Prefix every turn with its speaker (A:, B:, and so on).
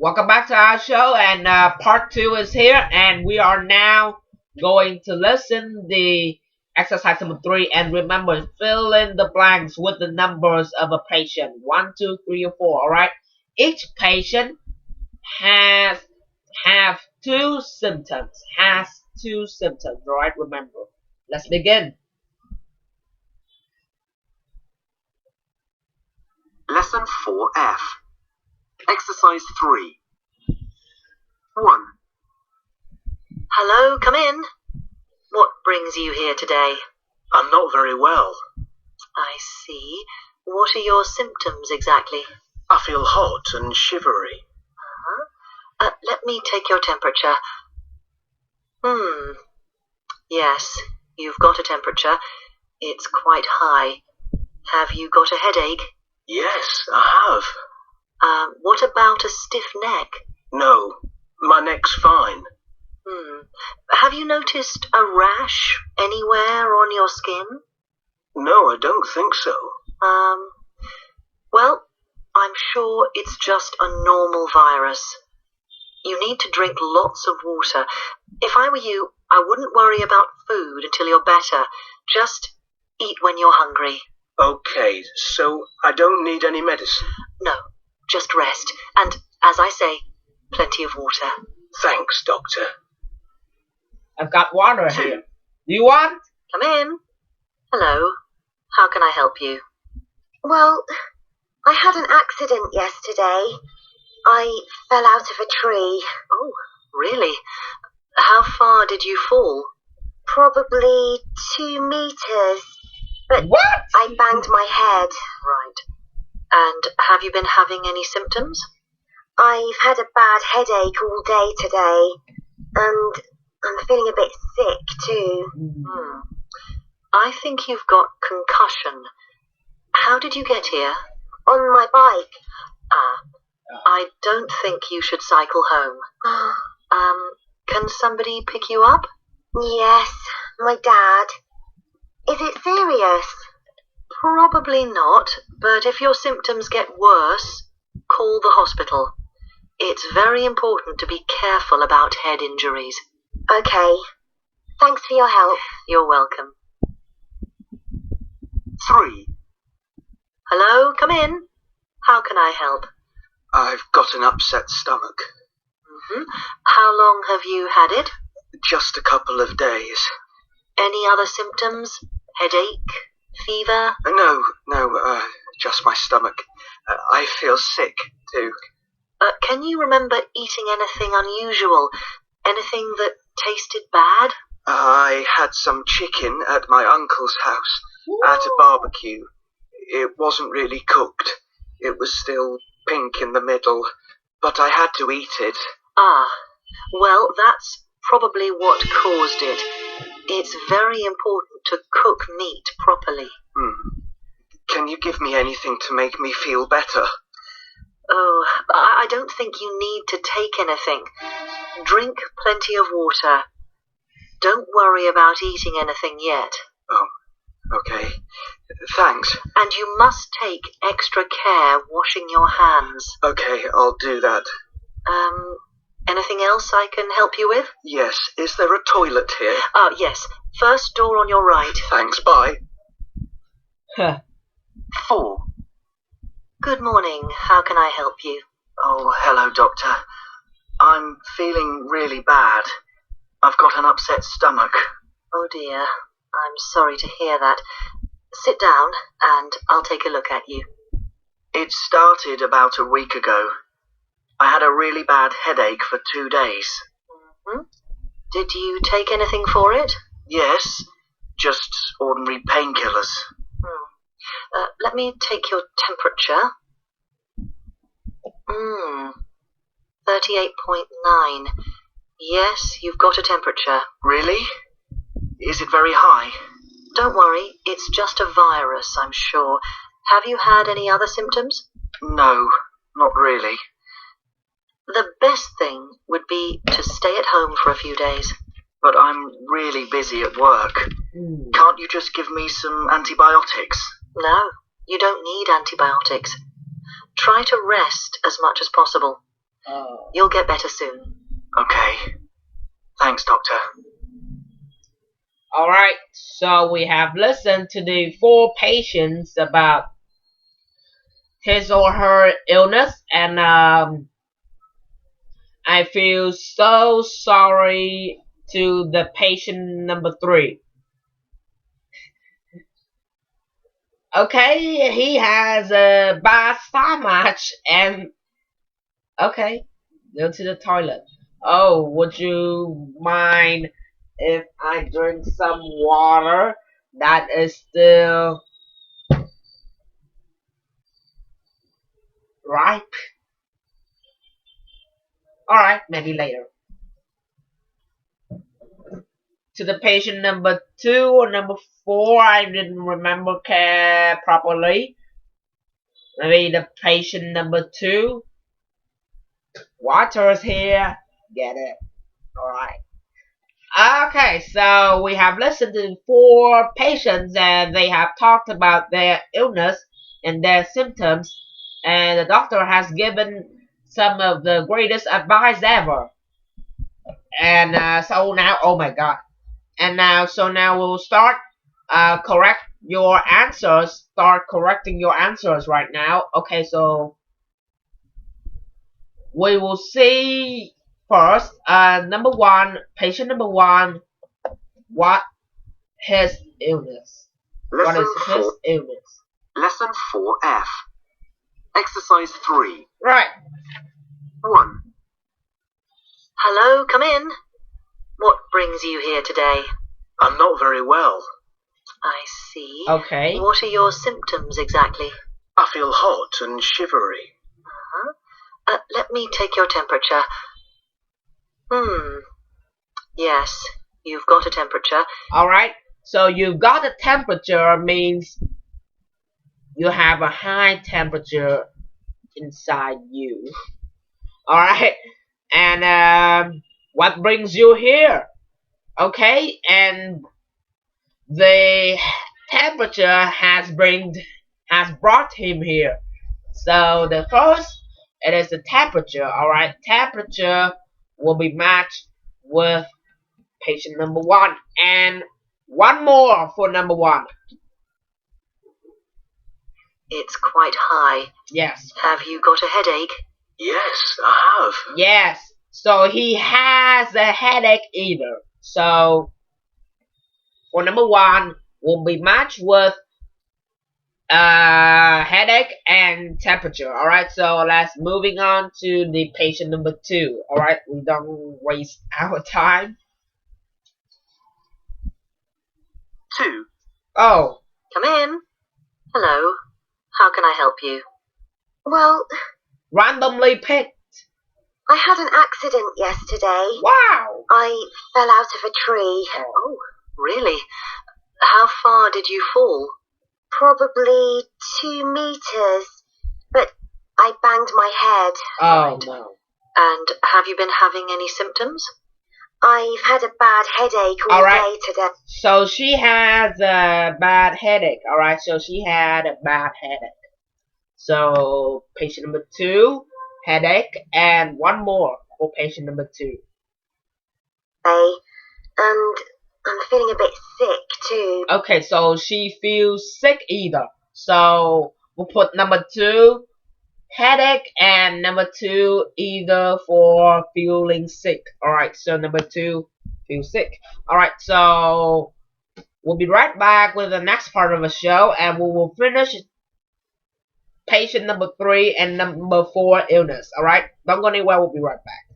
A: Welcome back to our show, and part 2 is here, and we are now going to listen the exercise number 3, and remember, fill in the blanks with the numbers of a patient, 1, 2, 3, or 4, alright? Each patient have 2 symptoms, alright? Remember. Let's begin.
B: Lesson 4F. Exercise 3. 1.
C: Hello, come in. What brings you here today?
B: I'm not very well.
C: I see. What are your symptoms exactly?
B: I feel hot and shivery.
C: Let me take your temperature. Yes, you've got a temperature. It's quite high. Have you got a headache?
B: Yes, I have.
C: What about a stiff neck?
B: No, my neck's fine.
C: Have you noticed a rash anywhere on your skin?
B: No, I don't think so.
C: Well, I'm sure it's just a normal virus. You need to drink lots of water. If I were you, I wouldn't worry about food until you're better. Just eat when you're hungry.
B: Okay, so I don't need any medicine?
C: No, just rest. And, as I say, plenty of water.
B: Thanks, Doctor.
A: I've got water
B: 2.
A: here. Do you want?
C: Come in. Hello. How can I help you?
D: Well, I had an accident yesterday. I fell out of a tree.
C: Oh, really? How far did you fall?
D: Probably 2 meters. But
A: What?
D: I banged my head.
C: Right. And have you been having any symptoms?
D: I've had a bad headache all day today. And I'm feeling a bit sick too.
C: I think you've got concussion. How did you get here?
D: On my bike.
C: I don't think you should cycle home. Can somebody pick you up?
D: Yes, my dad. Is it serious?
C: Probably not, but if your symptoms get worse, call the hospital. It's very important to be careful about head injuries.
D: Okay. Thanks for your help.
C: You're welcome.
B: 3.
C: Hello, come in. How can I help?
B: I've got an upset stomach.
C: How long have you had it?
B: Just a couple of days.
C: Any other symptoms? Headache? Fever?
B: No, just my stomach. I feel sick, too.
C: Can you remember eating anything unusual? Anything that tasted bad?
B: I had some chicken at my uncle's house at a barbecue. It wasn't really cooked. It was still pink in the middle, but I had to eat it.
C: Well, that's probably what caused it. It's very important to cook meat properly.
B: Can you give me anything to make me feel better?
C: Oh, I don't think you need to take anything. Drink plenty of water. Don't worry about eating anything yet.
B: Oh, okay. Thanks.
C: And you must take extra care washing your hands.
B: Okay, I'll do that.
C: Anything else I can help you with?
B: Yes, is there a toilet here?
C: Yes. First door on your right.
B: Thanks, bye. 4.
C: Good morning. How can I help you?
B: Oh, hello, Doctor. I'm feeling really bad. I've got an upset stomach.
C: Oh dear. I'm sorry to hear that. Sit down and I'll take a look at you.
B: It started about a week ago. I had a really bad headache for 2 days.
C: Did you take anything for it?
B: Yes, just ordinary painkillers.
C: Let me take your temperature. 38.9. Yes, you've got a temperature.
B: Really? Is it very high?
C: Don't worry, it's just a virus, I'm sure. Have you had any other symptoms?
B: No, not really.
C: The best thing would be to stay at home for a few days.
B: But I'm really busy at work. Can't you just give me some antibiotics?
C: No, you don't need antibiotics. Try to rest as much as possible.
A: Oh.
C: You'll get better soon.
B: Okay. Thanks, Doctor.
A: Alright, so we have listened to the 4 patients about his or her illness, and I feel so sorry to the patient number 3. Okay, he has a bad stomach and okay, go to the toilet. Oh, would you mind if I drink some water that is still ripe? Alright, maybe later. To the patient number 2 or number 4, I didn't remember properly. Maybe the patient number 2. Water's here. Get it. Alright. Okay, so we have listened to 4 patients and they have talked about their illness and their symptoms, and the doctor has given some of the greatest advice ever. And so now, oh my god. And now, so now we'll start correct your answers. Start correcting your answers right now. Okay, so we will see first, number 1, patient number 1, what his illness? What is his illness?
B: Lesson 4F. Exercise 3.
A: Right.
B: 1.
C: Hello, come in. What brings you here today?
B: I'm not very well.
C: I see.
A: Okay.
C: What are your symptoms exactly?
B: I feel hot and shivery.
C: Let me take your temperature. Yes, you've got a temperature.
A: Alright, so you've got a temperature means you have a high temperature inside you. Alright, and what brings you here? Okay, and the temperature has brought him here. So the first, it is the temperature. Alright, temperature will be matched with patient number 1, and one more for number 1.
C: It's quite high.
A: Yes.
C: Have you got a headache?
B: Yes, I have.
A: Yes. So he has a headache either. So for number 1 will be matched with headache and temperature. Alright, so let's moving on to the patient number 2. Alright, we don't waste our time.
B: 2.
A: Oh.
C: Come in. Hello. How can I help you?
D: Well,
A: Randomly picked.
D: I had an accident yesterday.
A: Wow.
D: I fell out of a tree.
C: Oh, really? How far did you fall?
D: Probably 2 meters. But I banged my head.
A: Oh
C: Right.
A: no.
C: And have you been having any symptoms?
D: I've had a bad headache all
A: Alright.
D: day today.
A: So she has a bad headache. Alright, so she had a bad headache. So patient number 2, headache, and one more for patient number 2.
D: And I'm feeling a bit sick too.
A: Okay, so she feels sick either. So we'll put number 2, headache, and number 2 either for feeling sick. Alright, so number 2, feel sick. Alright, so we'll be right back with the next part of the show, and we will finish patient number 3 and number 4 illness. Alright, don't go anywhere, we'll be right back.